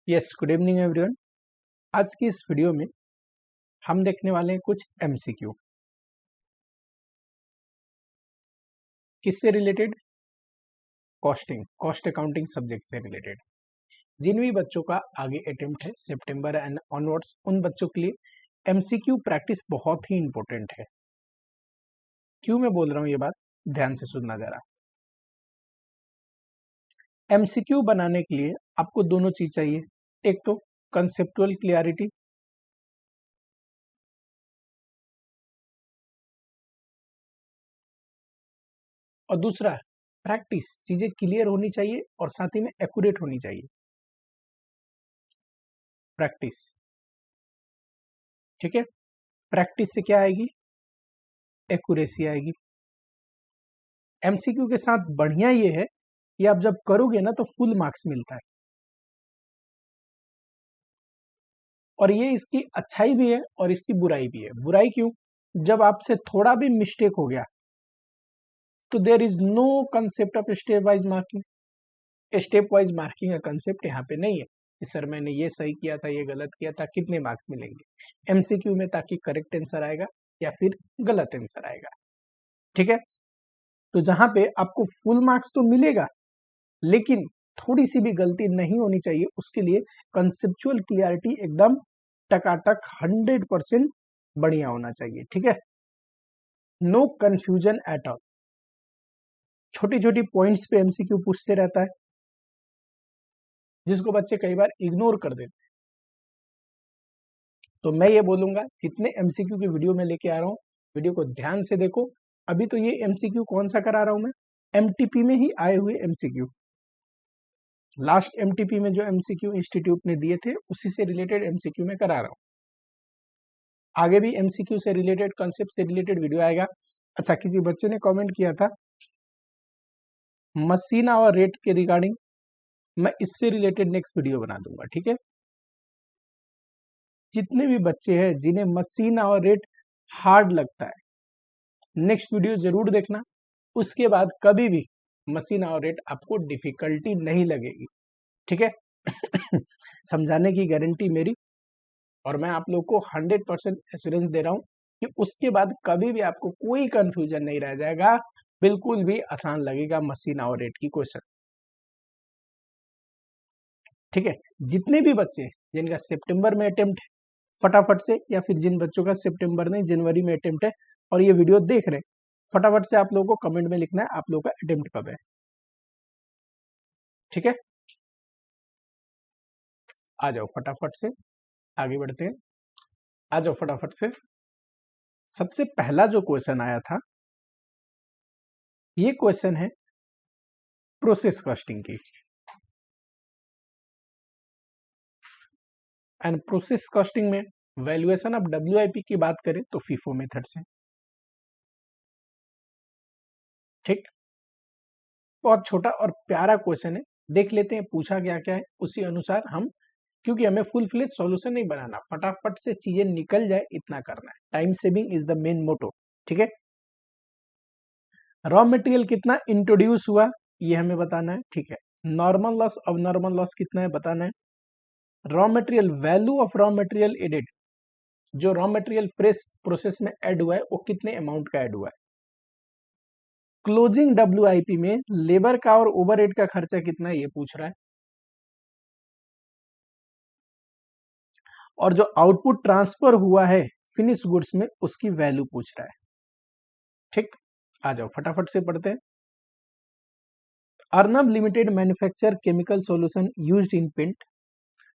Yes, good evening everyone. आज की इस वीडियो में हम देखने वाले हैं कुछ एमसीक्यू। किससे रिलेटेड? कॉस्ट अकाउंटिंग सब्जेक्ट से रिलेटेड। जिन भी बच्चों का आगे अटेम्प्ट है सितंबर एंड ऑनवर्ड्स, उन बच्चों के लिए एमसीक्यू प्रैक्टिस बहुत ही इंपॉर्टेंट है। क्यों मैं बोल रहा हूँ ये बात, ध्यान से सुनना जरा। एमसीक्यू बनाने के लिए आपको दोनों चीज चाहिए। एक तो कंसेप्चुअल क्लियरिटी, और दूसरा प्रैक्टिस। चीजें क्लियर होनी चाहिए और साथ ही में एक्यूरेट होनी चाहिए। प्रैक्टिस, ठीक है। प्रैक्टिस से क्या आएगी? एक्यूरेसी आएगी। एमसीक्यू के साथ बढ़िया ये है कि आप जब करोगे ना तो फुल मार्क्स मिलता है, और ये इसकी अच्छाई भी है और इसकी बुराई भी है। बुराई क्यों? जब आपसे थोड़ा भी मिस्टेक हो गया तो there is no concept of step wise marking. Step wise marking का कंसेप्ट यहाँ पे नहीं है कि सर मैंने ये सही किया था, ये गलत किया था, कितने मार्क्स मिलेंगे। एमसीक्यू में ताकि करेक्ट आंसर आएगा या फिर गलत आंसर आएगा, ठीक है। तो जहां पे आपको फुल मार्क्स तो मिलेगा, लेकिन थोड़ी सी भी गलती नहीं होनी चाहिए। उसके लिए कंसेप्चुअल क्लियरिटी एकदम टकाटक 100% बढ़िया होना चाहिए, ठीक है। No confusion at all. छोटी छोटी पॉइंट्स पे एमसीक्यू पूछते रहता है, जिसको बच्चे कई बार इग्नोर कर देते हैं। तो मैं ये बोलूंगा, जितने एमसीक्यू की वीडियो में लेके आ रहा हूँ, वीडियो को ध्यान से देखो। अभी तो ये एमसीक्यू कौन सा करा रहा हूं मैं? एमटीपी में ही आए हुए एमसीक्यू। लास्ट एमटीपी में जो एमसीक्यू इंस्टीट्यूट ने दिए थे, उसी से रिलेटेड एमसीक्यू में करा रहा हूं। आगे भी एमसीक्यू से रिलेटेड, कंसेप्ट से रिलेटेड वीडियो आएगा। अच्छा, किसी बच्चे ने कमेंट किया था मसीना और रेट के रिगार्डिंग, मैं इससे रिलेटेड नेक्स्ट वीडियो बना दूंगा, ठीक है। जितने भी बच्चे हैं जिन्हें मसीना और रेट हार्ड लगता है, नेक्स्ट वीडियो जरूर देखना। उसके बाद कभी भी मसीना और रेट आपको डिफिकल्टी नहीं लगेगी, ठीक है। समझाने की गारंटी मेरी, और मैं आप लोग को 100% एश्योरेंस दे रहा हूं कि उसके बाद कभी भी आपको कोई कंफ्यूजन नहीं रह जाएगा। बिल्कुल भी आसान लगेगा मसीना और रेट की क्वेश्चन, ठीक है। जितने भी बच्चे जिनका सितंबर में अटेम्प्ट है, फटाफट से, या फिर जिन बच्चों का सितंबर नहीं जनवरी में अटेम्प्ट है और ये वीडियो देख रहे हैं, फटाफट से आप लोगों को कमेंट में लिखना है आप लोगों का अटेम्प्ट कब है, ठीक है। आ जाओ फटाफट से, आगे बढ़ते हैं। आ जाओ फटाफट से। सबसे पहला जो क्वेश्चन आया था, ये क्वेश्चन है प्रोसेस कॉस्टिंग की। एंड प्रोसेस कॉस्टिंग में वैल्यूएशन ऑफ डब्ल्यूआईपी की बात करें तो फीफो मेथड से, ठीक। बहुत छोटा और प्यारा क्वेश्चन है, देख लेते हैं पूछा क्या क्या है, उसी अनुसार हम, क्योंकि हमें फुल फ्लेज सॉल्यूशन नहीं बनाना, फटाफट से चीजें निकल जाए इतना करना है। Time saving is the main motto, ठीक है। रॉ मटेरियल कितना इंट्रोड्यूस हुआ ये हमें बताना है, ठीक है। नॉर्मल लॉस, अब नॉर्मल लॉस कितना है बताना है। Raw material, value of raw material added, जो रॉ मटेरियल फ्रेश प्रोसेस में ऐड हुआ है वो कितने अमाउंट का ऐड हुआ है। क्लोजिंग डब्ल्यूआईपी में लेबर का और ओवरहेड का खर्चा कितना है ये पूछ रहा है। और जो आउटपुट ट्रांसफर हुआ है फिनिश गुड्स में, उसकी वैल्यू पूछ रहा है, ठीक। आ जाओ फटाफट से पढ़ते हैं। Arnab limited manufacture chemical solution used in paint,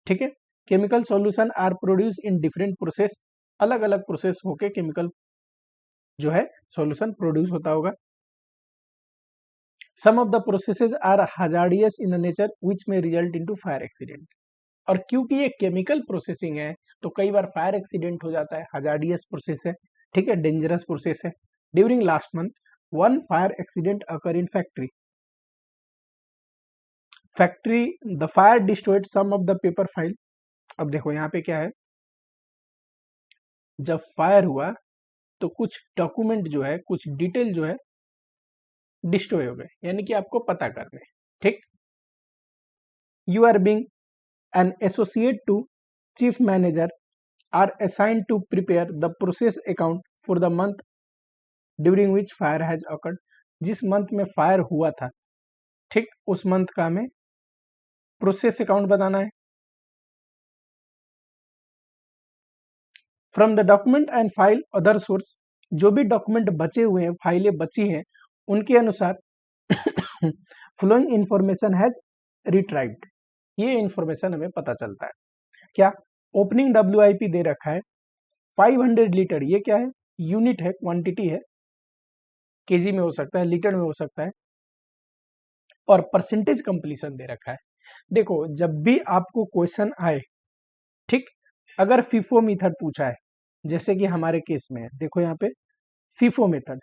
ठीक है। Chemical solution are produce in different process, अलग अलग प्रोसेस होके केमिकल जो है सॉल्यूशन प्रोड्यूस होता होगा। Some of the processes are hazardous in nature which में रिजल्ट इनटू फायर एक्सीडेंट। और क्योंकि ये केमिकल प्रोसेसिंग है तो कई बार फायर एक्सीडेंट हो जाता है, हजार्डियस प्रोसेस है, ठीक है, डेंजरस प्रोसेस है। During last month one fire accident occur in factory the fire destroyed some of the paper file. अब देखो यहाँ पे क्या है, जब फायर हुआ तो कुछ डॉक्यूमेंट जो है, कुछ डिटेल जो है डिस्ट्रॉय हो गए, यानी कि आपको पता करने, ठीक। You are being an associate to chief manager are assigned to prepare the process account for the month during which fire has occurred. जिस मंथ में फायर हुआ था, ठीक, उस मंथ का हमें प्रोसेस अकाउंट बताना है। From the document and file other source, जो भी डॉक्यूमेंट बचे हुए हैं, फाइलें बची हैं, उनके अनुसार फ्लोइंग इंफॉर्मेशन हैज रिट्राइव्ड, ये इंफॉर्मेशन हमें पता चलता है। क्या? ओपनिंग WIP दे रखा है 500 लीटर, ये क्या है? यूनिट है, क्वांटिटी है, केजी में हो सकता है, लीटर में हो सकता है, और परसेंटेज कंप्लीशन दे रखा है। देखो, जब भी आपको क्वेश्चन आए, ठीक, अगर फीफो मेथड पूछा है, जैसे कि हमारे केस में है, देखो यहाँ पे फीफो मेथड,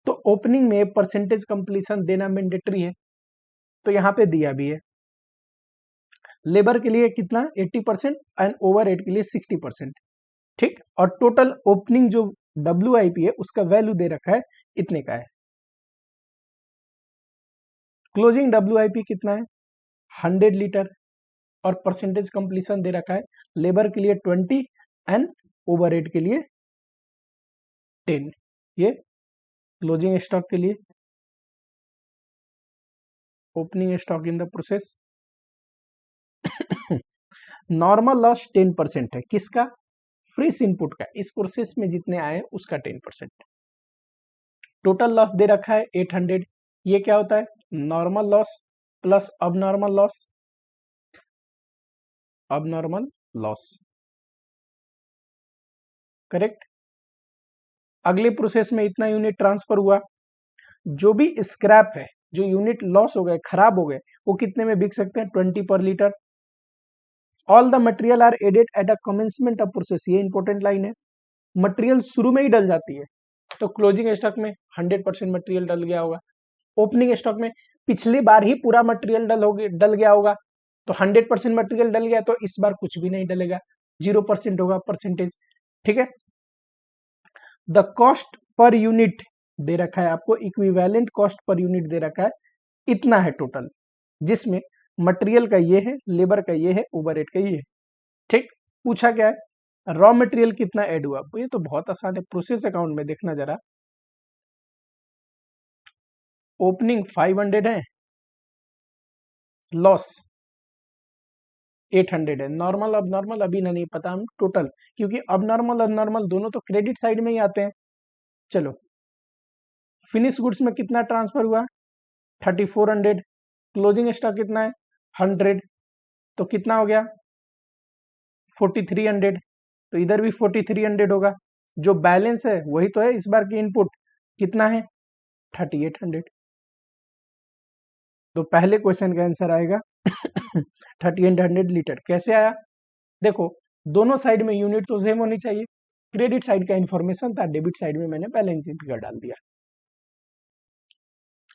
तो ओपनिंग में परसेंटेज कंप्लीशन देना मैंडेटरी है, तो यहाँ पे दिया भी है। लेबर के लिए कितना? 80% एंड ओवरहेड के लिए 60%, ठीक, और टोटल ओपनिंग जो WIP है उसका वैल्यू दे रखा है इतने का है। क्लोजिंग WIP कितना है? 100 लीटर, और परसेंटेज कंप्लीशन दे रखा है लेबर के लिए 20 एंड ओवरहेड के लिए 10। ये क्लोजिंग स्टॉक के लिए। Opening stock in the process normal loss 10% है, किसका? फ्रेश इनपुट का, इस प्रोसेस में जितने आए उसका 10%। टोटल लॉस दे रखा है 800, ये क्या होता है? नॉर्मल लॉस प्लस अब नॉर्मल लॉस, अब नॉर्मल लॉस, करेक्ट। अगले प्रोसेस में इतना यूनिट ट्रांसफर हुआ, जो भी स्क्रैप है, जो यूनिट लॉस हो गए, खराब हो गए, वो कितने में बिक सकते हैं? 20 पर litre. All the material are added at a commencement of process, ये इंपॉर्टेंट लाइन है, मटेरियल शुरू में ही डल जाती है, तो क्लोजिंग स्टॉक में 100% मटेरियल डल गया होगा। ओपनिंग स्टॉक में पिछली बार ही पूरा मटेरियल डल गया होगा, तो 100% मटेरियल डल गया, तो इस बार कुछ भी नहीं डलेगा, 0% होगा परसेंटेज, ठीक है। द कॉस्ट पर यूनिट दे रखा है आपको, इक्विवेलेंट कॉस्ट पर यूनिट दे रखा है, इतना है टोटल, जिसमें मटेरियल का ये है, लेबर का ये है, ओवरहेड का ये है, ठीक। पूछा क्या है? रॉ मटेरियल कितना ऐड हुआ, ये तो बहुत आसान है, प्रोसेस अकाउंट में देखना जरा। ओपनिंग 500 है, लॉस 800 है, नॉर्मल अब नॉर्मल अभी नहीं पता हम टोटल, क्योंकि अब नॉर्मल दोनों तो क्रेडिट साइड में ही आते हैं। चलो, फिनिश गुड्स में कितना ट्रांसफर हुआ? 3400। क्लोजिंग स्टॉक कितना है? 100, तो कितना हो गया? 4300, तो इधर भी 4300 होगा। जो बैलेंस है वही तो है, इस बार की इनपुट कितना है? 3800। तो पहले क्वेश्चन का आंसर आएगा 3800 लीटर। कैसे आया? देखो, दोनों साइड में यूनिट तो सेम होनी चाहिए, क्रेडिट साइड का इंफॉर्मेशन था, डेबिट साइड में मैंने बैलेंसिंग फिगर डाल दिया।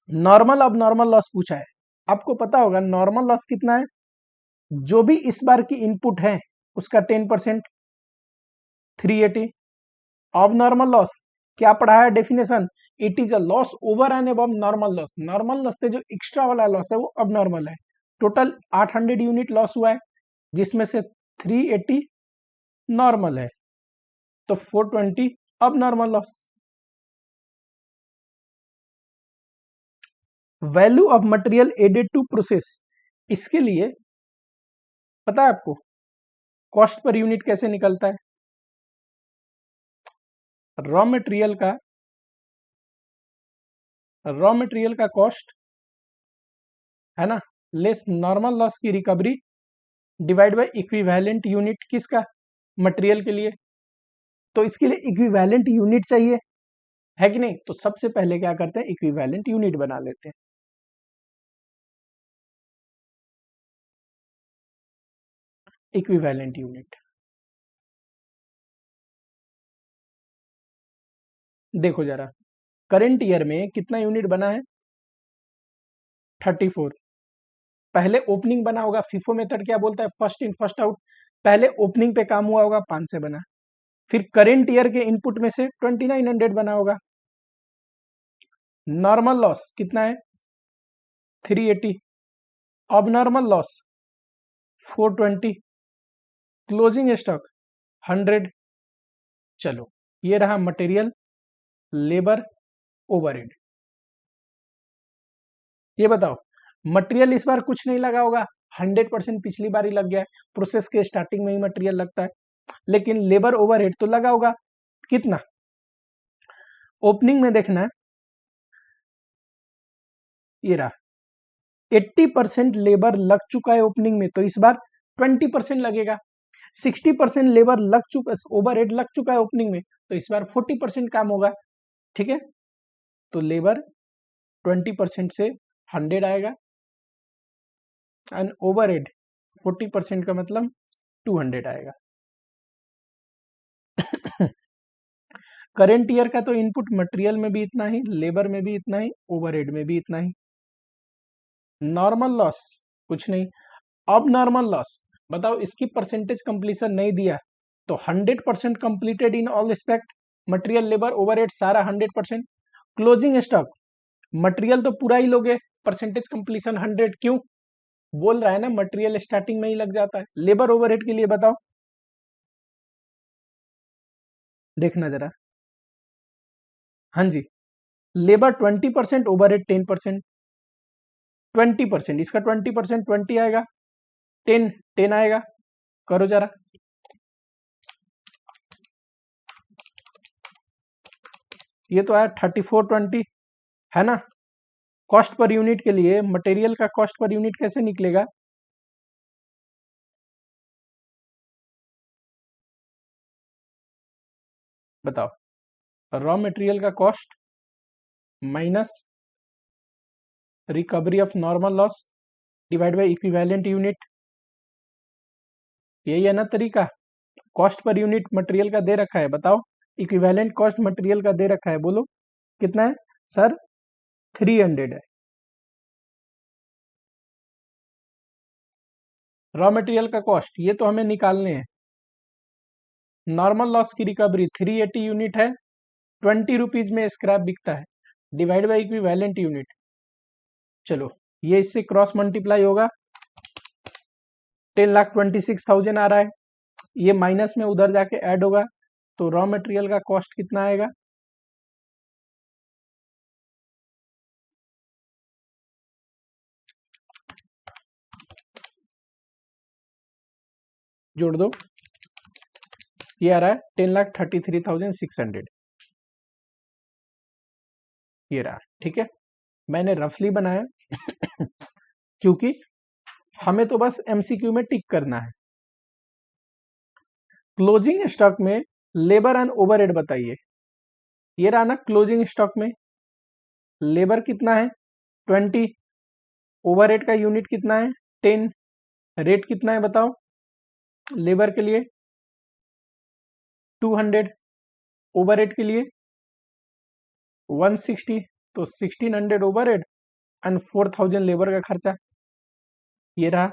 नॉर्मल अब नॉर्मल लॉस पूछा है, आपको पता होगा नॉर्मल लॉस कितना है? जो भी इस बार की इनपुट है उसका 10%, 380। अब नॉर्मल लॉस क्या पढ़ा है definition? It is a loss over and above normal loss, normal loss से जो एक्स्ट्रा वाला लॉस है वो अब नॉर्मल है। टोटल 800 यूनिट लॉस हुआ है, जिसमें से 380 नॉर्मल है, तो 420 अब normal loss. Value of material added to process, इसके लिए पता है आपको कॉस्ट पर यूनिट कैसे निकलता है? रॉ मटेरियल का कॉस्ट है ना, लेस नॉर्मल लॉस की recovery divide by equivalent unit, किसका? मटेरियल के लिए। तो इसके लिए इक्विवेलेंट यूनिट चाहिए, है कि नहीं? तो सबसे पहले क्या करते हैं? इक्विवेलेंट यूनिट बना लेते हैं। इक्विवेलेंट यूनिट देखो जरा, करंट ईयर में कितना यूनिट बना है? 34। पहले ओपनिंग बना होगा, फीफो मेथड क्या बोलता है? फर्स्ट इन फर्स्ट आउट, पहले ओपनिंग पे काम हुआ होगा, 5 से बना, फिर करंट ईयर के इनपुट में से 2900 बना होगा। नॉर्मल लॉस कितना है? 380। अब नॉर्मल लॉस 420, क्लोजिंग स्टॉक 100। चलो ये रहा मटेरियल, लेबर, ओवरहेड। ये बताओ, मटेरियल इस बार कुछ नहीं लगा होगा, 100% पिछली बार ही लग गया है, प्रोसेस के स्टार्टिंग में ही मटेरियल लगता है। लेकिन लेबर ओवरहेड तो लगा होगा, कितना? ओपनिंग में देखना है, ये रहा 80% लेबर लग चुका है ओपनिंग में, तो इस बार 20% लगेगा। 60% लेबर लग चुका, ओवरहेड लग चुका है ओपनिंग में, तो इस बार 40% काम होगा। ठीक है, तो लेबर 20% से 100 आएगा एंड ओवरहेड 40% का मतलब 200 आएगा। करेंट ईयर का तो इनपुट मटेरियल में भी इतना ही, लेबर में भी इतना ही, ओवरहेड में भी इतना ही। नॉर्मल लॉस कुछ नहीं। अब नॉर्मल लॉस बताओ, इसकी परसेंटेज कंप्लीशन नहीं दिया तो 100% completed in all aspect, material, labour, overhead सारा 100%। क्लोजिंग स्टॉक, मटेरियल तो पूरा ही लोगे, परसेंटेज कंप्लीशन 100, क्यों? बोल रहा है ना मटेरियल स्टार्टिंग में ही लग जाता है। लेबर ओवरहेड के लिए बताओ, देखना जरा। हाँ जी, लेबर 20%, ओवरहेड 10%। 20%, इसका 20%, 20 आएगा, 10 आएगा, करो जरा। ये तो आया 3420, है ना? कॉस्ट पर यूनिट के लिए मटेरियल का कॉस्ट पर यूनिट कैसे निकलेगा? बताओ, रॉ मटेरियल का cost minus recovery of normal loss divide by equivalent unit. यही है ना तरीका? कॉस्ट पर यूनिट मटेरियल का दे रखा है, बताओ इक्विवेलेंट कॉस्ट मटेरियल का दे रखा है, बोलो कितना है? सर 300 है। रॉ मटेरियल का कॉस्ट ये तो हमें निकालने हैं। नॉर्मल लॉस की रिकवरी 380 यूनिट है, 20 रुपीज में स्क्रैप बिकता है, डिवाइड बाई इक्विवेलेंट यूनिट। चलो ये इससे क्रॉस मल्टीप्लाई होगा, 10,26,000 आ रहा है, ये माइनस में उधर जाके ऐड होगा, तो रॉ मटेरियल का कॉस्ट कितना आएगा? जोड़ दो, ये आ रहा है 10,33,600, ये रहा। ठीक है, मैंने रफली बनाया क्योंकि हमें तो बस एमसीक्यू में टिक करना है। क्लोजिंग स्टॉक में लेबर एंड ओवरहेड बताइए। ये रहा ना क्लोजिंग स्टॉक में, लेबर कितना है? 20, ओवरहेड का यूनिट कितना है? 10, रेट कितना है बताओ? लेबर के लिए 200, ओवरहेड के लिए 160, तो 1600 ओवरहेड एंड 4000 लेबर का खर्चा। ये रहा।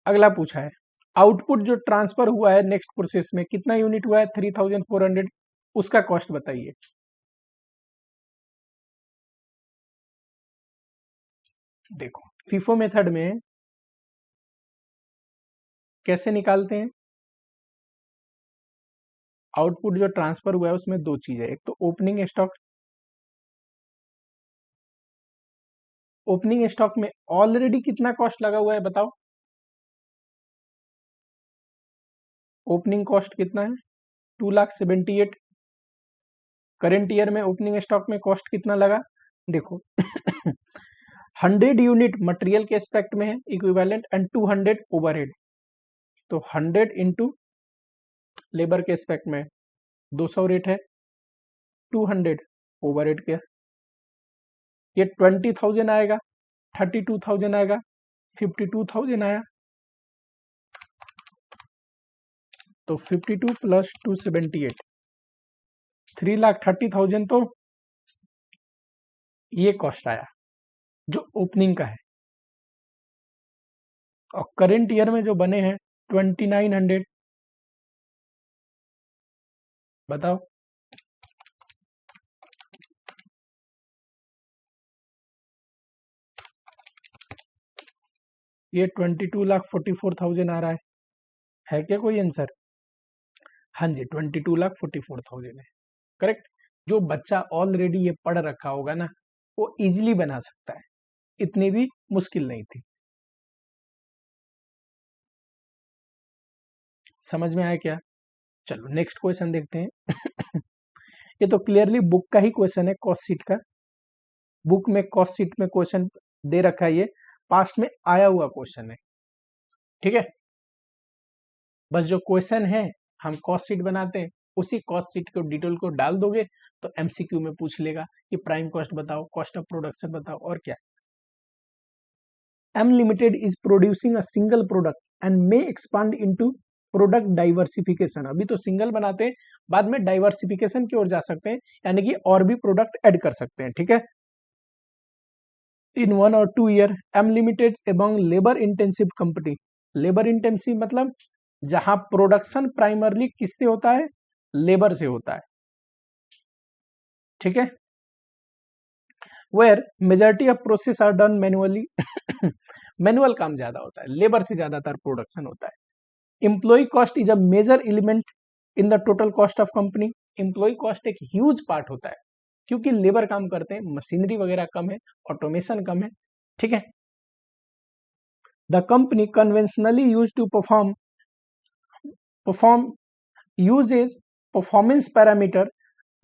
अगला पूछा है, आउटपुट जो ट्रांसफर हुआ है नेक्स्ट प्रोसेस में कितना यूनिट हुआ है? 3400, उसका कॉस्ट बताइए। देखो फीफो मेथड में कैसे निकालते हैं? आउटपुट जो ट्रांसफर हुआ है उसमें दो चीजें, एक तो ओपनिंग स्टॉक, ओपनिंग स्टॉक में ऑलरेडी कितना कॉस्ट लगा हुआ है बताओ? ओपनिंग कॉस्ट कितना है? 2,78,000। करेंट ईयर में ओपनिंग स्टॉक में कॉस्ट कितना लगा? देखो 100 यूनिट मटेरियल के एस्पेक्ट में है इक्विवेलेंट एंड 200 ओवरहेड, तो 100 इंटू लेबर के एस्पेक्ट में 200 रेट है, 200 ओवरहेड के, ये 20,000 आएगा, 32,000 आएगा, 52,000 आया, तो 52 प्लस 278, 3,30,000, तो ये कॉस्ट आया जो ओपनिंग का है। और करेंट ईयर में जो बने हैं 2,900, बताओ। ये 22,44,000 आ रहा है क्या कोई आंसर? हाँ जी, 22,44,000 है, करेक्ट। जो बच्चा ऑलरेडी ये पढ़ रखा होगा ना, वो इजिली बना सकता है, इतनी भी मुश्किल नहीं थी। समझ में आया क्या? चलो नेक्स्ट क्वेश्चन देखते हैं। ये तो क्लियरली बुक का ही क्वेश्चन है, कॉस्ट शीट का। बुक में कॉस्ट शीट में क्वेश्चन दे रखा है, ये पास्ट में आया हुआ क्वेश्चन है, ठीक है। बस जो क्वेश्चन है हम कॉस्ट शीट बनाते हैं, उसी कॉस्ट शीट को डिटेल को डाल दोगे तो एमसीक्यू में पूछ लेगा कि प्राइम कॉस्ट बताओ, कॉस्ट ऑफ प्रोडक्शन बताओ, और क्या। M limited is producing a single product and may expand into product diversification. अभी तो सिंगल बनाते हैं, बाद में डाइवर्सिफिकेशन की ओर जा सकते हैं, यानी कि और भी प्रोडक्ट ऐड कर सकते हैं, ठीक है। In 1 or 2 year M limited among labour intensive company. Labour intensive मतलब जहां प्रोडक्शन प्राइमरली किससे होता है? लेबर से होता है, ठीक है। Where majority of process are done manually. Manual काम ज्यादा होता है, लेबर से ज्यादातर प्रोडक्शन होता है। Employ cost is a major element in the total cost of company. Employ cost एक ह्यूज पार्ट होता है, क्योंकि लेबर काम करते हैं, मशीनरी वगैरह कम है, ऑटोमेशन कम है, ठीक है। The company conventionally use to perform uses performance parameter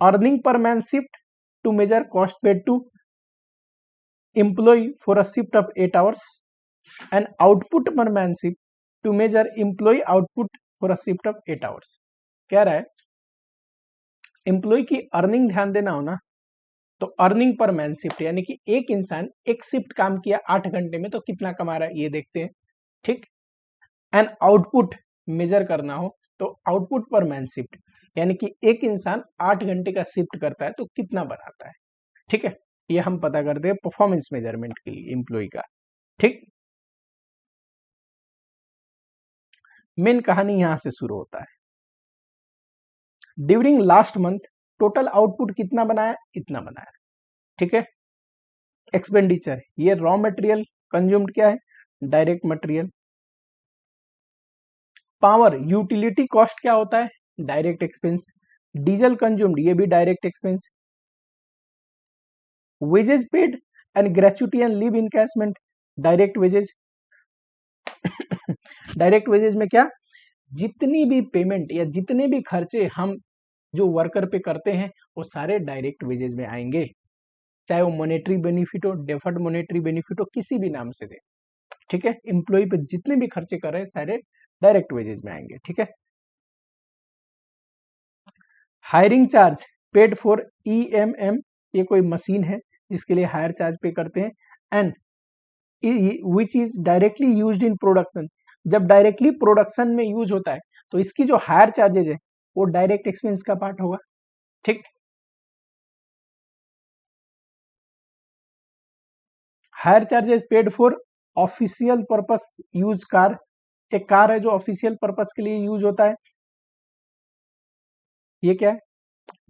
earning per man shift to measure cost paid to employee for a shift of 8 hours and output per man shift to measure employee output for a shift of 8 hours। कह रहा है employ की earning ध्यान देना हो ना, तो earning per man shift, यानी कि एक इंसान एक शिफ्ट काम किया 8 घंटे में तो कितना कमा रहा है ये देखते हैं, ठीक। एंड आउटपुट मेजर करना हो तो आउटपुट पर मैन शिफ्ट, यानी कि एक इंसान 8 घंटे का शिफ्ट करता है तो कितना बनाता है, ठीक है। ये हम पता करते हैं परफॉर्मेंस मेजरमेंट के लिए एम्प्लॉय का, ठीक। मेन कहानी यहां से शुरू होता है। During last month total output कितना बनाया? इतना बनाया, ठीक है। एक्सपेंडिचर, ये रॉ मटेरियल कंज्यूम्ड क्या है? Direct material. Power utility cost क्या होता है? Direct expense. डीजल कंज्यूम्ड, ये भी direct expense. Wages paid and gratuity and leave encashment, direct wages. Direct wages में क्या? जितनी भी पेमेंट या जितने भी खर्चे हम जो वर्कर पे करते हैं वो सारे डायरेक्ट वेजेज में आएंगे, चाहे वो मॉनेटरी बेनिफिट हो, डेफर्ड मॉनेटरी बेनिफिट हो, किसी भी नाम से दे, ठीक है। एम्प्लॉय पे जितने भी खर्चे कर रहे हैं सारे डायरेक्ट वेजेज में आएंगे, ठीक है। Hiring charge paid for EMM, ये कोई मशीन है जिसके लिए हायर चार्ज पे करते हैं। And which is directly used in production, जब डायरेक्टली प्रोडक्शन में यूज होता है तो इसकी जो हायर चार्जेज है वो डायरेक्ट एक्सपेंस का पार्ट होगा, ठीक। Higher charges paid for official purpose use car, एक कार है जो ऑफिशियल पर्पस के लिए यूज होता है, ये क्या है?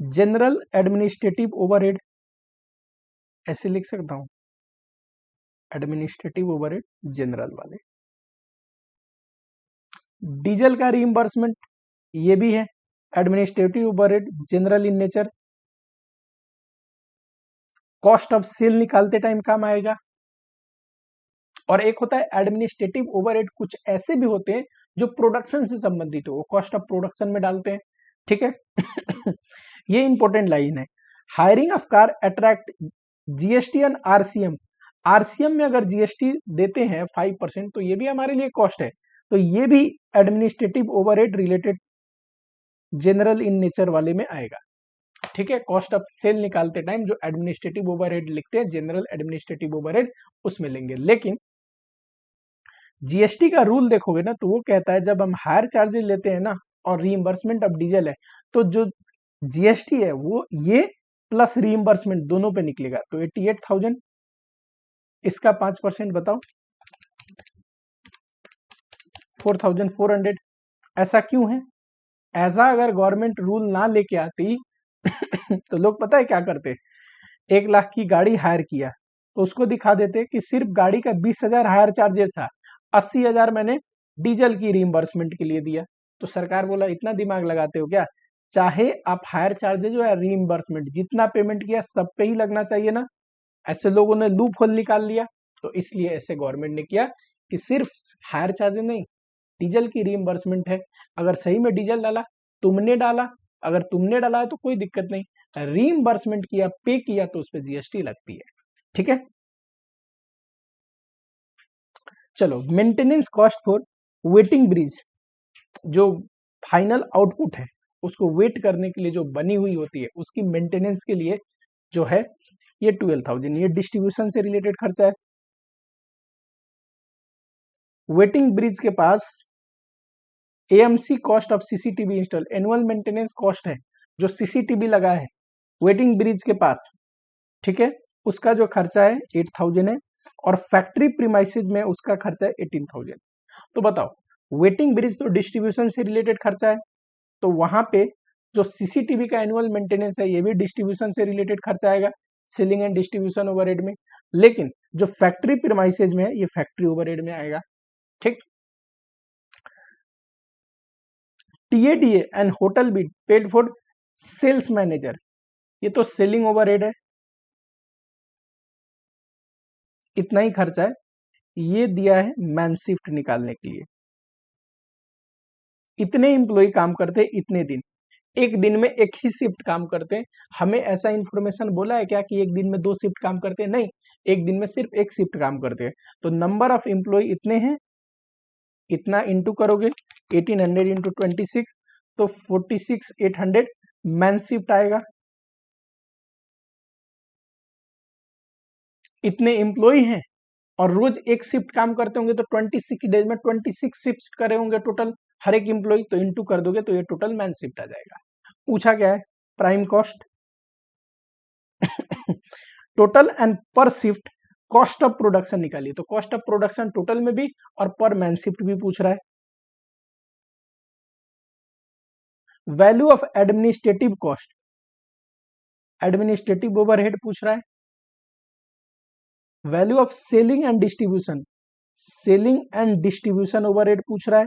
जनरल एडमिनिस्ट्रेटिव ओवरहेड, ऐसे लिख सकता हूं, एडमिनिस्ट्रेटिव ओवरहेड जनरल वाले। डीजल का रीइंबर्समेंट, ये भी है administrative overhead general in nature. Cost of sale निकालते टाइम काम आएगा। और एक होता है एडमिनिस्ट्रेटिव ओवरहेड, कुछ ऐसे भी होते हैं जो प्रोडक्शन से संबंधित हो, वो कॉस्ट ऑफ प्रोडक्शन में डालते हैं, ठीक है। ये इंपॉर्टेंट लाइन है। Hiring of car attract GST and RCM. RCM में अगर जीएसटी देते हैं 5%, तो ये भी हमारे लिए कॉस्ट है, तो ये भी administrative overhead related general in nature वाले में आएगा, ठीक है। कॉस्ट ऑफ सेल निकालते टाइम जो एडमिनिस्ट्रेटिव ओवरहेड लिखते हैं जनरल एडमिनिस्ट्रेटिव ओवरहेड, उसमें लेंगे। लेकिन जीएसटी का रूल देखोगे ना, तो वो कहता है जब हम हायर चार्जेस लेते हैं ना और रीइंबर्समेंट ऑफ डीजल है, तो जो जीएसटी है वो ये प्लस रीइंबर्समेंट दोनों पे निकलेगा, तो 88,000, इसका 5% बताओ, 4,400। ऐसा क्यों है? ऐसा अगर गवर्नमेंट रूल ना लेके आती तो लोग पता है क्या करते? 1 लाख की गाड़ी हायर किया तो उसको दिखा देते कि सिर्फ गाड़ी का 20,000 हायर चार्जेस था, 80,000 मैंने डीजल की रीइंबर्समेंट के लिए दिया। तो सरकार बोला इतना दिमाग लगाते हो क्या, चाहे आप हायर चार्जेज हो या रीइंबर्समेंट, जितना पेमेंट किया सब पे ही लगना चाहिए ना। ऐसे लोगों ने लूप होल निकाल लिया, तो इसलिए ऐसे गवर्नमेंट ने किया कि सिर्फ हायर चार्जेज नहीं, डीजल की रीइंबर्समेंट है। अगर सही में डीजल डाला, तुमने डाला, अगर तुमने डाला है तो कोई दिक्कत नहीं, रीइंबर्समेंट किया, पे किया तो उस पर जीएसटी लगती है। ठीक है, चलो maintenance cost for waiting bridge, जो फाइनल आउटपुट है उसको वेट करने के लिए जो बनी हुई होती है उसकी मेंटेनेंस के लिए जो है ये 12,000, ये डिस्ट्रीब्यूशन से रिलेटेड खर्चा है। वेटिंग ब्रिज के पास AMC cost of CCTV install, annual maintenance cost है जो सीसीटीवी लगा है वेटिंग ब्रिज के पास, ठीक है, उसका जो खर्चा है 8,000 है, और फैक्ट्री प्रीमाइसेज में उसका खर्चा है 18,000। तो बताओ वेटिंग ब्रिज तो डिस्ट्रीब्यूशन से रिलेटेड खर्चा है, तो वहां पे जो सीसीटीवी का एनुअल मेंटेनेंस है ये भी डिस्ट्रीब्यूशन से रिलेटेड खर्चा आएगा, सेलिंग एंड डिस्ट्रीब्यूशन ओवरहेड में। लेकिन जो फैक्ट्री प्रीमाइसेज में है ये फैक्ट्री ओवरहेड में आएगा। ठीक, TADA and hotel bill paid for sales manager, ये तो सेलिंग ओवरहेड है, इतना ही खर्चा है। ये दिया है मैन शिफ्ट निकालने के लिए, इतने एम्प्लॉय काम करते हैं इतने दिन, एक दिन में एक ही शिफ्ट काम करते हैं। हमें ऐसा इंफॉर्मेशन बोला है क्या कि एक दिन में 2 शिफ्ट काम करते हैं? नहीं, एक दिन में सिर्फ एक शिफ्ट काम करते हैं। तो नंबर ऑफ एम्प्लॉय इतने हैं, इतना इंटू करोगे 1800 इंटू 26, तो 46,800 मैन शिफ्ट आएगा। इतने एम्प्लॉय हैं और रोज एक शिफ्ट काम करते होंगे, तो 26 डेज में 26 शिफ्ट करे होंगे टोटल हर एक एम्प्लॉय, तो इंटू कर दोगे तो ये टोटल मैन शिफ्ट आ जाएगा। पूछा क्या है? प्राइम कॉस्ट, टोटल एंड पर शिफ्ट कॉस्ट ऑफ प्रोडक्शन निकालिए। तो कॉस्ट ऑफ प्रोडक्शन टोटल में भी और पर मैन शिफ्ट भी पूछ रहा है। Value of administrative cost, administrative overhead पूछ रहा है। Value of selling and distribution, selling and distribution overhead पूछ रहा है।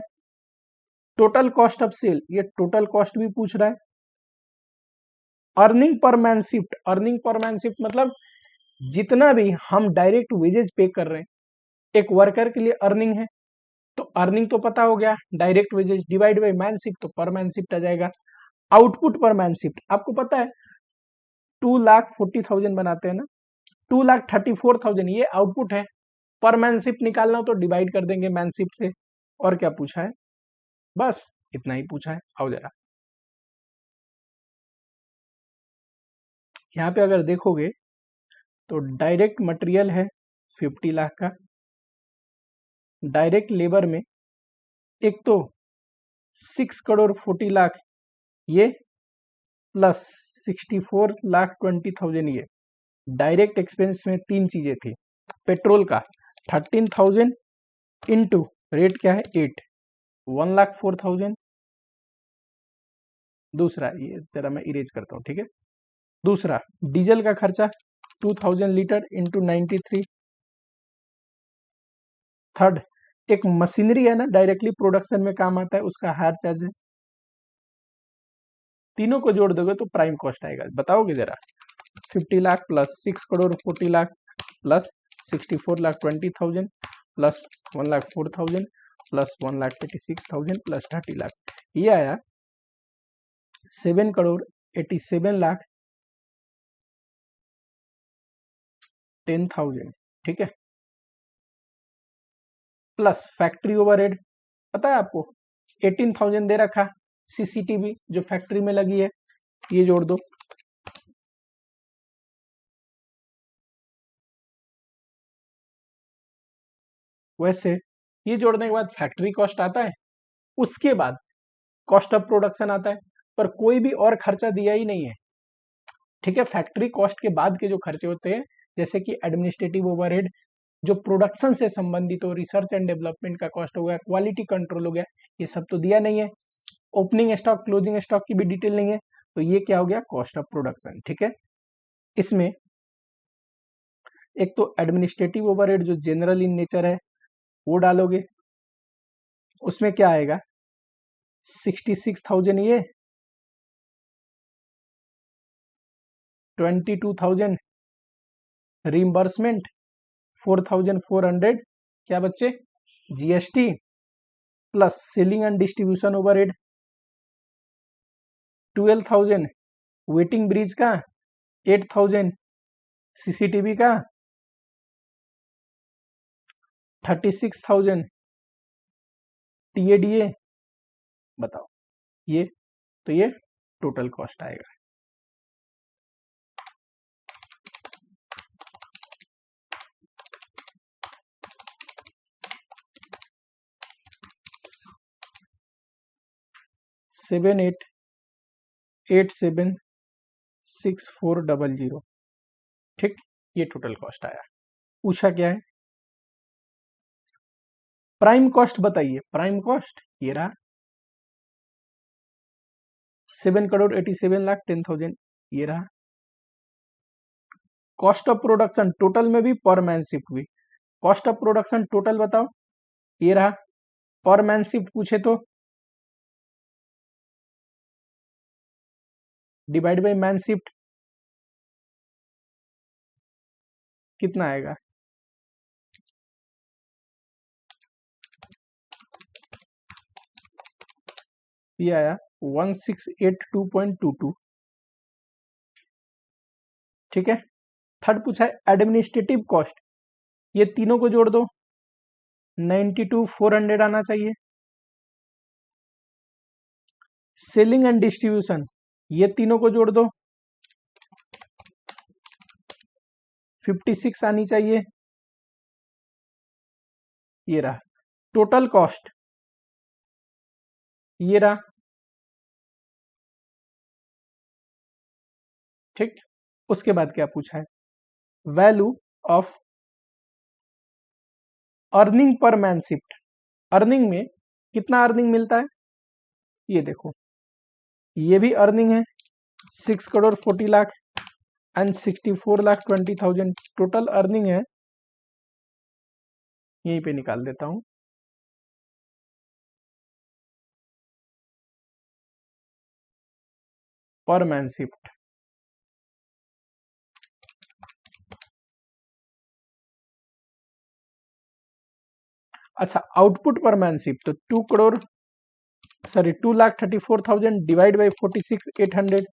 टोटल कॉस्ट ऑफ सेल, ये टोटल कॉस्ट भी पूछ रहा है। Earning per man shift, earning per man shift मतलब जितना भी हम डायरेक्ट वेजेस पे कर रहे हैं एक वर्कर के लिए अर्निंग है, तो अर्निंग तो पता हो गया, direct wages divide by man shift, तो पर मैन शिफ्ट आ जाएगा। आउटपुट पर मैन शिफ्ट आपको पता है 2,40,000 बनाते हैं ना, 2,34,000 ये आउटपुट है। पर मैन शिफ्ट निकालना हो तो डिवाइड कर देंगे मैन शिफ्ट से। और क्या पूछा है? बस इतना ही पूछा है। आओ जरा यहाँ पे अगर देखोगे तो डायरेक्ट मटेरियल है 50 लाख का, डायरेक्ट लेबर में एक तो 6,40,00,000 ये प्लस 64,20,000 ये। डायरेक्ट एक्सपेंस में 3 चीजें थी, पेट्रोल का 13,000 इंटू रेट क्या है 8, 1,04,000। दूसरा ये जरा मैं इरेज करता हूँ, ठीक है। दूसरा डीजल का खर्चा 2,000 लीटर इंटू 93। थर्ड एक मशीनरी है ना डायरेक्टली प्रोडक्शन में काम आता है, उसका हायर चार्ज है। तीनों को जोड़ दोगे तो प्राइम कॉस्ट आएगा, बताओगे जरा। 50 lakh plus 6,40,00,000 plus 64,20,000 plus 1,04,000 plus 1,86,000 plus 30 lakh, ये आया 7,87,10,000, ठीक है। प्लस फैक्ट्री ओवरहेड पता है आपको 18,000 दे रखा, सीसीटीवी जो फैक्ट्री में लगी है ये जोड़ दो। वैसे ये जोड़ने के बाद फैक्ट्री कॉस्ट आता है, उसके बाद कॉस्ट ऑफ प्रोडक्शन आता है, पर कोई भी और खर्चा दिया ही नहीं है, ठीक है। फैक्ट्री कॉस्ट के बाद के जो खर्चे होते हैं जैसे कि एडमिनिस्ट्रेटिव ओवरहेड, जो प्रोडक्शन से संबंधित हो, रिसर्च एंड डेवलपमेंट का कॉस्ट हो गया, क्वालिटी कंट्रोल हो गया, ये सब तो दिया नहीं है। ओपनिंग स्टॉक क्लोजिंग स्टॉक की भी डिटेल नहीं है, तो ये क्या हो गया कॉस्ट ऑफ प्रोडक्शन, ठीक है। इसमें एक तो एडमिनिस्ट्रेटिव ओवरहेड जो जनरल इन नेचर है वो डालोगे, उसमें क्या आएगा 66,000 ये 22,000 रिइंबर्समेंट 4,400 क्या बच्चे GST plus selling and distribution overhead 12,000 waiting bridge का 8,000 सीसीटीवी का 36,000 टीएडीए बताओ ये तो ये टोटल कॉस्ट आएगा। सेवन 8,7,6,400 ठीक, ये टोटल कॉस्ट आया। पूछा क्या है प्राइम कॉस्ट बताइए, प्राइम कॉस्ट ये रहा 7,87,10,000 ये रहा। कॉस्ट ऑफ प्रोडक्शन टोटल में भी पर मैन शिफ्ट भी, कॉस्ट ऑफ प्रोडक्शन टोटल बताओ ये रहा, पर मैन शिफ्ट पूछे तो डिवाइड बाय मैन शिफ्ट कितना आएगा ये आया 1682.22 ठीक है। थर्ड पूछा है एडमिनिस्ट्रेटिव कॉस्ट, ये तीनों को जोड़ दो 92,400 आना चाहिए। सेलिंग एंड डिस्ट्रीब्यूशन ये तीनों को जोड़ दो 56 आनी चाहिए। ये रहा टोटल कॉस्ट ये रहा ठीक। उसके बाद क्या पूछा है value of earning per man shift, earning में कितना अर्निंग मिलता है ये देखो, ये भी अर्निंग है 6,40,00,000 एंड 64,20,000 टोटल अर्निंग है, यहीं पे निकाल देता हूं पर मैन शिफ्ट। अच्छा आउटपुट पर मैन शिफ्ट तो 2,34,000 डिवाइड बाई 46,800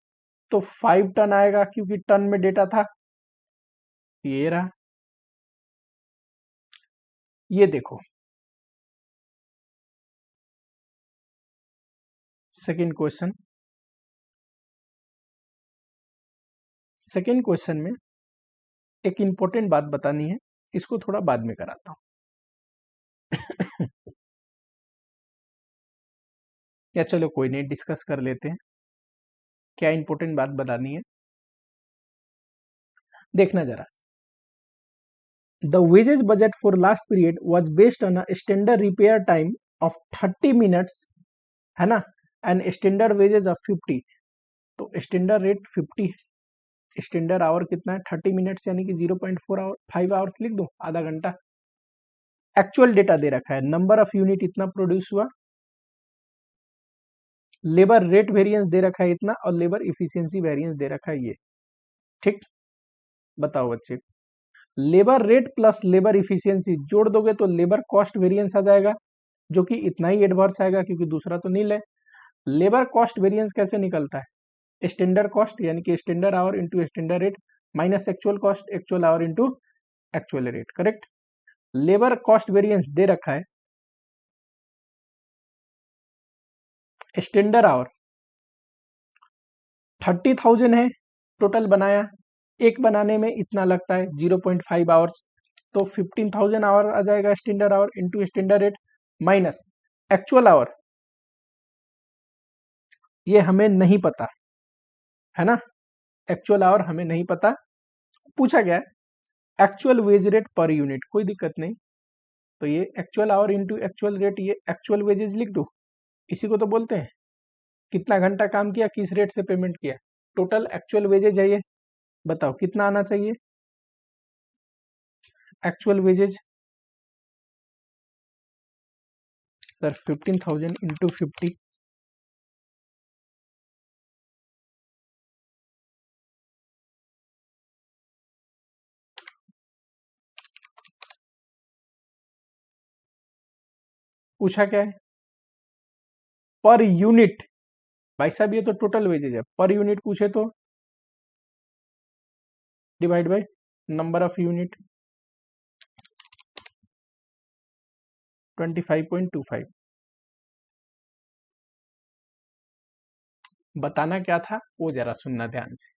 तो 5 टन आएगा क्योंकि टन में डेटा था। ये रहा, ये देखो सेकेंड क्वेश्चन, सेकेंड क्वेश्चन में एक इंपॉर्टेंट बात बतानी है, इसको थोड़ा बाद में कराता हूं या चलो कोई नहीं डिस्कस कर लेते हैं, क्या इंपॉर्टेंट बात बतानी है देखना जरा। The wages budget for last period was based on a standard repair time of 30 minutes है ना एंड स्टैंडर्ड वेजेज ऑफ 50, तो स्टैंडर्ड रेट 50 है, स्टैंडर्ड आवर कितना है 30 मिनट्स यानी कि 0.5 आवर्स लिख दो आधा घंटा। एक्चुअल डेटा दे रखा है नंबर ऑफ यूनिट इतना प्रोड्यूस हुआ, लेबर रेट वेरिएंस दे रखा है इतना और लेबर इफिशियंसी वेरिएंस दे रखा है ये ठीक। बताओ बच्चे labour rate plus labour efficiency जोड़ दोगे तो लेबर कॉस्ट वेरिएंस आ जाएगा जो कि इतना ही एडवर्स आएगा क्योंकि दूसरा तो नील है। लेबर कॉस्ट वेरिएंस कैसे निकलता है स्टैंडर्ड कॉस्ट यानी कि standard hour into standard rate minus actual cost actual hour into actual rate correct. Labour cost variance दे रखा है स्टैंडर्ड आवर 30,000 है टोटल बनाया, एक बनाने में इतना लगता है 0.5 आवर्स तो 15,000 आवर आ जाएगा standard hour into standard rate minus actual our, ये हमें नहीं पता है ना, एक्चुअल आवर हमें नहीं पता। पूछा गया actual wage rate per unit, कोई दिक्कत नहीं, तो ये actual hour into actual rate ये एक्चुअल वेजेस लिख दो, इसी को तो बोलते हैं कितना घंटा काम किया किस रेट से पेमेंट किया, टोटल एक्चुअल वेजेज है ये। बताओ कितना आना चाहिए एक्चुअल वेजेज सर 15,000 इंटू 50, पूछा क्या है? Per unit. भाई साहब ये तो टोटल वेजेज है, पर यूनिट पूछे तो divide by number of unit 25.25। बताना क्या था वो जरा सुनना ध्यान से।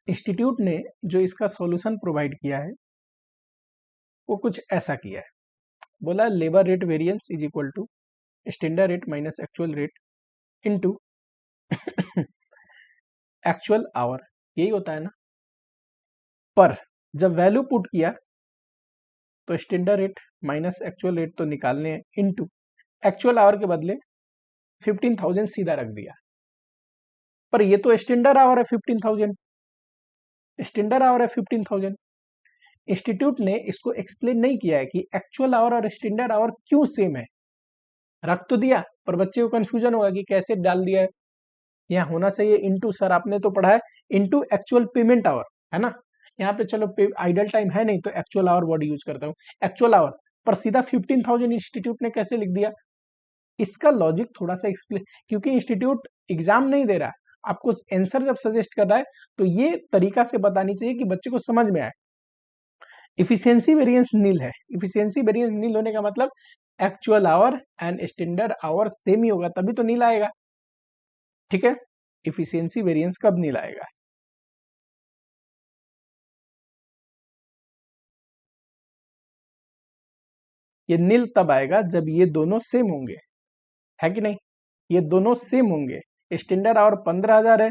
इंस्टीट्यूट ने जो इसका सॉल्यूशन प्रोवाइड किया है वो कुछ ऐसा किया है। बोला labour rate variance is equal to standard rate minus actual rate into actual hour, यही होता है ना। पर जब वैल्यू पुट किया तो standard rate minus actual rate तो निकालने हैं, इनटू एक्चुअल आवर के बदले 15,000 सीधा रख दिया। पर ये तो स्टैंडर्ड आवर है 15,000, स्टैंडर्ड आवर है 15,000। इंस्टीट्यूट ने इसको एक्सप्लेन नहीं किया है कि एक्चुअल आवर और स्टैंडर्ड आवर क्यों सेम है। रख तो दिया पर बच्चे को कंफ्यूजन होगा कि कैसे डाल दिया है। यहाँ होना चाहिए इनटू, सर आपने तो पढ़ा है इनटू एक्चुअल पेमेंट आवर, है ना। यहाँ पे चलो आइडल टाइम है नहीं तो एक्चुअल आवर वर्ड यूज करता हूँ, एक्चुअल आवर, पर सीधा 15,000 इंस्टीट्यूट ने कैसे लिख दिया? इसका लॉजिक थोड़ा सा एक्सप्लेन, क्योंकि इंस्टीट्यूट एग्जाम नहीं दे रहा है, आपको आंसर जब सजेस्ट कर रहा है तो ये तरीका से बतानी चाहिए कि बच्चे को समझ में आए। इफिशियंसी वेरिएंस नील है, इफिशियंसी वेरिएंस नील होने का मतलब actual hour and standard hour same ही होगा तभी तो नील आएगा, ठीक है। इफिशियंसी वेरिएंस कब नील आएगा? ये नील तब आएगा जब ये दोनों सेम होंगे, है कि नहीं। ये दोनों सेम होंगे, स्टैंडर्ड आवर 15,000 है,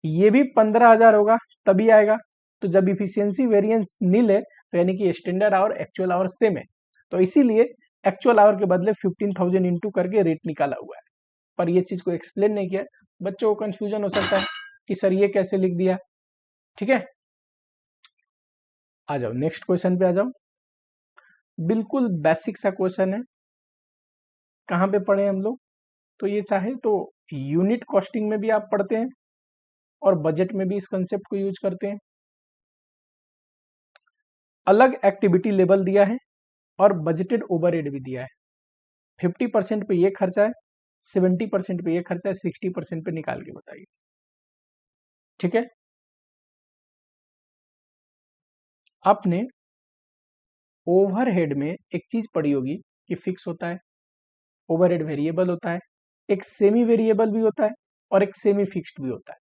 ये भी 15,000 होगा तभी आएगा। तो जब इफिशियंसी वेरिएंस नील है तो यानी कि standard our actual hour same है, तो इसीलिए एक्चुअल आवर के बदले 15,000 इंटू करके रेट निकाला हुआ है। पर ये चीज को एक्सप्लेन नहीं किया, बच्चों को कंफ्यूजन हो सकता है कि सर ये कैसे लिख दिया, ठीक है। आ जाओ नेक्स्ट क्वेश्चन पे आ जाओ। बिल्कुल बेसिक सा क्वेश्चन है, कहाँ पे पढ़े हम लोग, तो ये चाहे तो यूनिट कॉस्टिंग में भी आप पढ़ते हैं और बजट में भी इस कंसेप्ट को यूज करते हैं। अलग एक्टिविटी लेवल दिया है और बजटेड ओवरहेड भी दिया है। 50% पे ये खर्चा है, 70% पे ये खर्चा है, 60% पे निकाल के बताइए, ठीक है। आपने ओवरहेड में एक चीज पढ़ी होगी कि फिक्स होता है, ओवरहेड वेरिएबल होता है, एक सेमी वेरिएबल भी होता है और एक सेमी फिक्स्ड भी होता है।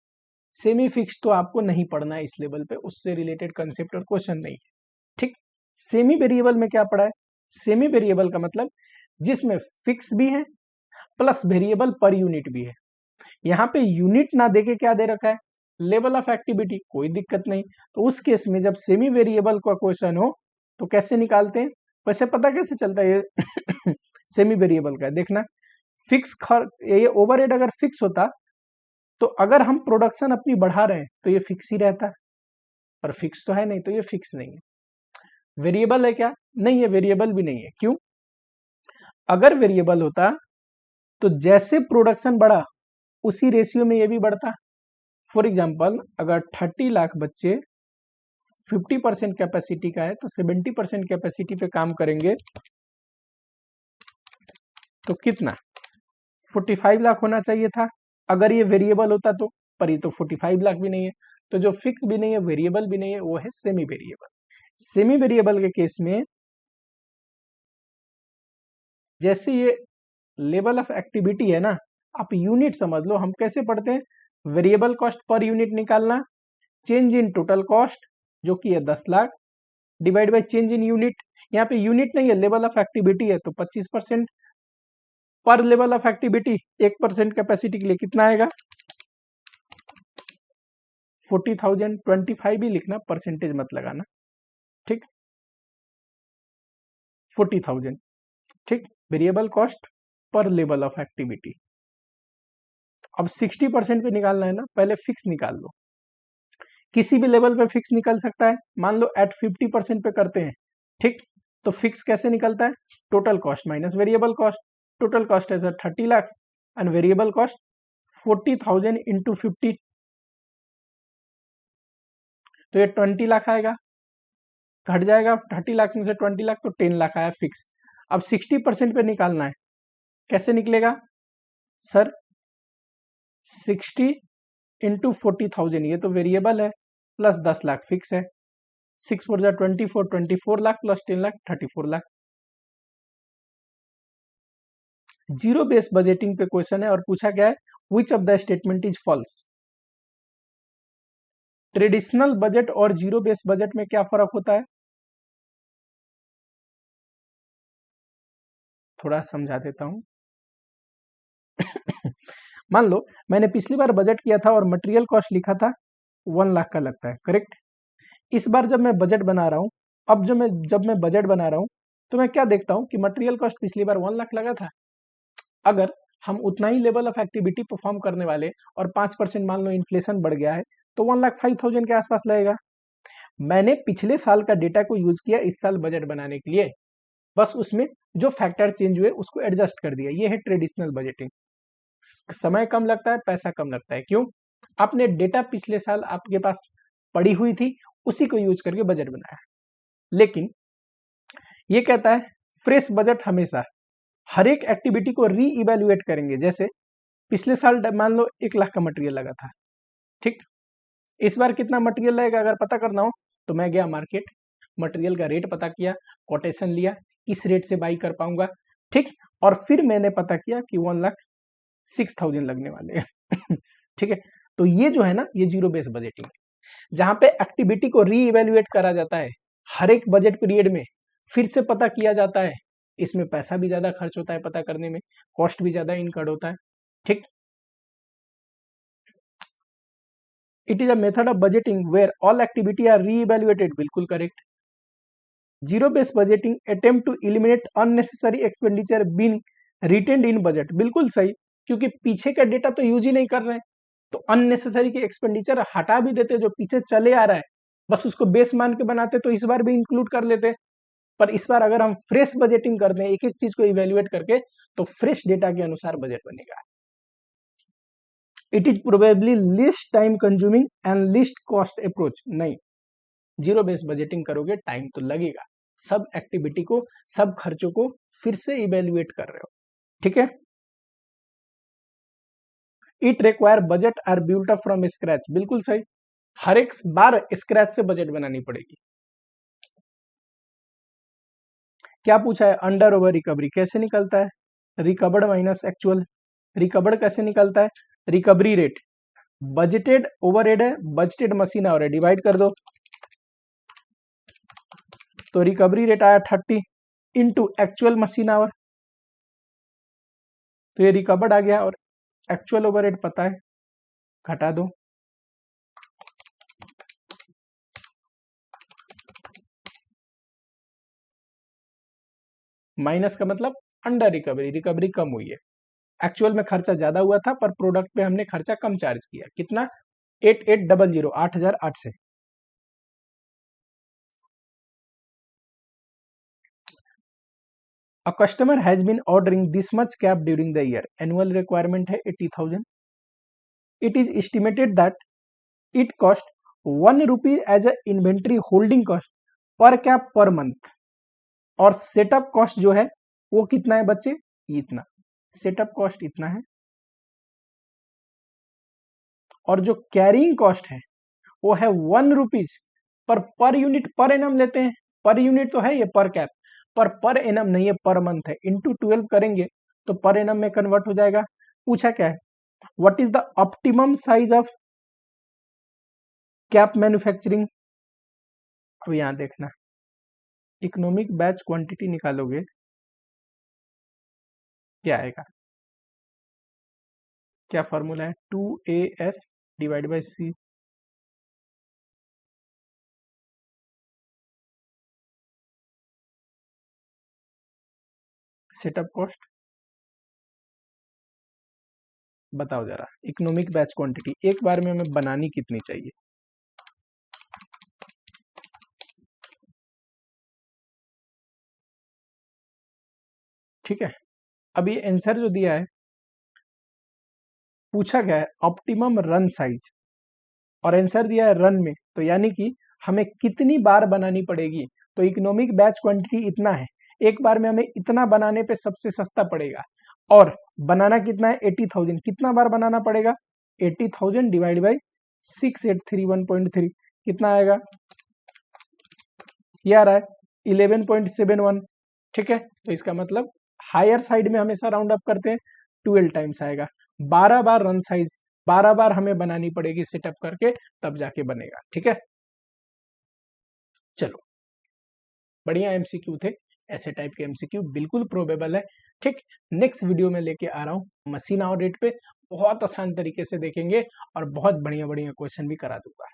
सेमी फिक्स्ड तो आपको नहीं पढ़ना है इस लेवल पे, उससे रिलेटेड कंसेप्ट और क्वेश्चन नहीं है, ठीक। सेमी वेरिएबल में क्या पढ़ा है? सेमी वेरिएबल का मतलब जिसमें फिक्स भी है प्लस वेरिएबल पर यूनिट भी है। यहाँ पे यूनिट ना देके क्या दे रखा है? लेवल ऑफ एक्टिविटी, कोई दिक्कत नहीं। तो उस केस में जब सेमी वेरिएबल का क्वेश्चन हो तो कैसे निकालते हैं? वैसे पता कैसे चलता है ये सेमी वेरिएबल का, देखना फिक्स ये ओवरहेड अगर फिक्स होता तो अगर हम प्रोडक्शन अपनी बढ़ा रहे हैं तो ये फिक्स ही रहता, पर फिक्स तो है नहीं तो ये फिक्स नहीं है। वेरिएबल है क्या? नहीं, ये वेरिएबल भी नहीं है। क्यों? अगर वेरिएबल होता तो जैसे प्रोडक्शन बढ़ा उसी रेशियो में ये भी बढ़ता। फॉर एग्जाम्पल अगर 30 लाख बच्चे 50% कैपेसिटी का है तो 70% कैपेसिटी पे काम करेंगे तो कितना? 45 लाख होना चाहिए था अगर ये वेरिएबल होता तो, पर ये तो 45 लाख भी नहीं है। तो जो फिक्स भी नहीं है, वेरिएबल भी नहीं है, वो है सेमी वेरिएबल। सेमी वेरिएबल के केस में जैसे ये लेवल ऑफ एक्टिविटी है ना, आप यूनिट समझ लो। हम कैसे पढ़ते हैं? वेरिएबल कॉस्ट पर यूनिट निकालना, चेंज इन टोटल कॉस्ट जो कि है 10 lakh divide by change in unit. यहाँ पे यूनिट नहीं है, लेवल ऑफ एक्टिविटी है तो 25% पर लेवल ऑफ एक्टिविटी 1% कैपेसिटी के लिए कितना आएगा? 40,000। 25 ही लिखना, परसेंटेज मत लगाना, ठीक। 40,000, ठीक। Variable cost per level of activity. अब 60% पे निकालना है ना, पहले फिक्स निकाल लो। किसी भी लेवल पे फिक्स निकल सकता है। मान लो एट 50% पे करते हैं ठीक, तो फिक्स कैसे निकलता है? Total cost minus variable cost. Total cost है sir 30 lakh and variable cost 40,000 into 50, तो ये 20 लाख आएगा। घट जाएगा 30 लाख में से 20 लाख, तो 10 लाख आया फिक्स। अब 60% पे निकालना है, कैसे निकलेगा सर? 60 इंटू 40,000, ये तो वेरिएबल है, प्लस 10 लाख फिक्स है। 6 4 24, 24 lakh plus 10 lakh 34 lakh. Zero base budgeting पे क्वेश्चन है और पूछा गया है which of the statement is false. Traditional budget और जीरो बेस बजट में क्या फर्क होता है, थोड़ा समझा देता हूं। मान लो मैंने पिछली बार बजट किया था और मटेरियल कॉस्ट लिखा था 1 लाख का लगता है, करेक्ट। इस बार जब मैं बजट बना रहा हूं, अब जब मैं बजट बना रहा हूं, तो मैं क्या देखता हूं कि मटेरियल कॉस्ट पिछली बार 1 लाख लगा था। अगर हम उतना ही लेवल ऑफ एक्टिविटी परफॉर्म करने वाले और 5% मान लो इन्फ्लेशन बढ़ गया है, तो 1,05,000 के आसपास लगेगा। मैंने पिछले साल का डेटा को यूज किया इस साल बजट बनाने के लिए, बस उसमें जो फैक्टर चेंज हुए उसको एडजस्ट कर दिया। ये है ट्रेडिशनल बजटिंग। समय कम लगता है, पैसा कम लगता है, क्यों? आपने डेटा पिछले साल आपके पास पड़ी हुई थी, उसी को यूज करके बजट बनाया। लेकिन ये कहता है फ्रेश बजट हमेशा हर एक एक्टिविटी को री इवेल्युएट करेंगे। जैसे पिछले साल मान लो 1 लाख का मटेरियल लगा था, ठीक, इस बार कितना मटेरियल लगेगा अगर पता करना हो तो मैं गया मार्केट, मटेरियल का रेट पता किया, कोटेशन लिया, इस रेट से बाई कर पाऊंगा, ठीक, और फिर मैंने पता किया कि 1,06,000 लगने वाले हैं ठीक है। तो ये जो है ना, ये जीरो बेस बजटिंग है, जहां पे एक्टिविटी को री इवेल्युएट करा जाता है हर एक बजट पीरियड में, फिर से पता किया जाता है। इसमें पैसा भी ज्यादा खर्च होता है पता करने में, कॉस्ट भी ज्यादा इनकर्ड होता है, ठीक। It is a method of budgeting where all activity are reevaluated, बिल्कुल correct. Zero base budgeting attempt to eliminate unnecessary expenditure being retained in budget, बिल्कुल सही, क्योंकि पीछे का डेटा तो यूज ही नहीं कर रहे हैं, तो अननेसेसरी के एक्सपेंडिचर हटा भी देते, जो पीछे चले आ रहा है बस उसको बेस मान के बनाते, तो इस बार भी इंक्लूड कर लेते। पर इस बार अगर हम फ्रेश बजटिंग करते हैं एक एक चीज को इवेल्युएट करके, तो फ्रेश डेटा के अनुसार बजट बनेगा। It is probably list time consuming and list cost approach, नहीं, जीरो बेस बजटिंग करोगे टाइम तो लगेगा, सब एक्टिविटी को, सब खर्चों को फिर से इवेल्युएट कर रहे हो, ठीक है। It require budget are built up from scratch, बिल्कुल सही, हर एक बार स्क्रैच से बजट बनानी पड़ेगी। क्या पूछा है? अंडर ओवर रिकवरी कैसे निकलता है? Recovered minus actual. रिकवर्ड कैसे निकलता है? रिकवरी रेट, बजटेड ओवरहेड है, बजटेड मशीन आवर है, डिवाइड कर दो, तो रिकवरी रेट आया 30 इंटू एक्चुअल मशीन आवर, तो ये रिकवर्ड आ गया, और एक्चुअल ओवरहेड पता है, घटा दो, माइनस का मतलब अंडर रिकवरी, रिकवरी कम हुई है। एक्चुअल में खर्चा ज्यादा हुआ था पर प्रोडक्ट पे हमने खर्चा कम चार्ज किया, कितना? 8800, 8,008 से। A customer has been ordering this much cap during the year. Annual requirement है 80,000. It is estimated that it cost 1 rupee as a inventory holding cost per cap per month. और setup cost जो है वो कितना है बच्चे? इतना, setup cost इतना है, और जो कैरिंग कॉस्ट है वो है 1 rupees per unit, per annum लेते हैं, पर यूनिट तो है ये पर कैप, पर एनम नहीं है, पर मंथ है, इंटू 12 करेंगे तो पर एनम में कन्वर्ट हो जाएगा। पूछा क्या है? What is the optimum size of cap manufacturing? अब यहां देखना, इकोनॉमिक बैच क्वांटिटी निकालोगे क्या आएगा? क्या फॉर्मूला है? 2AS divide by C, setup cost बताओ जरा, इकोनॉमिक बैच क्वांटिटी एक बार में हमें बनानी कितनी चाहिए? ठीक है। अब ये आंसर जो दिया है, पूछा गया है ऑप्टिमम रन साइज और आंसर दिया है रन में, तो यानी कि हमें कितनी बार बनानी पड़ेगी। तो इकोनॉमिक बैच क्वांटिटी इतना है, एक बार में हमें इतना बनाने पे सबसे सस्ता पड़ेगा। और बनाना कितना है 80,000, कितना बार बनाना पड़ेगा 80,000 डिवाइड बाई 6831.3 कितना आएगा, ये आ रहा है 11.71। ठीक है, तो इसका मतलब हायर साइड में हमेशा राउंड अप करते हैं, 12 टाइम्स आएगा। 12 बार रन साइज, 12 बार हमें बनानी पड़ेगी सेटअप करके, तब जाके बनेगा। ठीक है, चलो बढ़िया एमसीक्यू थे, ऐसे टाइप के एमसीक्यू बिल्कुल प्रोबेबल है। ठीक, नेक्स्ट वीडियो में लेके आ रहा हूँ मशीन आवर रेट पे, बहुत आसान तरीके से देखेंगे और बहुत बढ़िया बढ़िया क्वेश्चन भी करा दूंगा।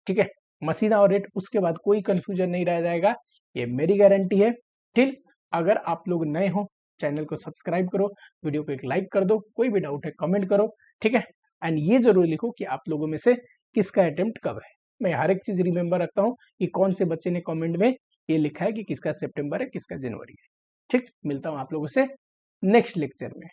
ठीक है, मशीन आवर रेट, उसके बाद कोई कंफ्यूजन नहीं रह जाएगा, ये मेरी गारंटी है। ठीक, अगर आप लोग नए हो चैनल को सब्सक्राइब करो, वीडियो को एक लाइक कर दो, कोई भी डाउट है कमेंट करो। ठीक है, एंड ये जरूर लिखो कि आप लोगों में से किसका अटेम्प्ट कब है। मैं हर एक चीज रिमेंबर रखता हूँ कि कौन से बच्चे ने कमेंट में ये लिखा है कि किसका सितंबर है किसका जनवरी है। ठीक, मिलता हूँ आप लोगों से नेक्स्ट लेक्चर में।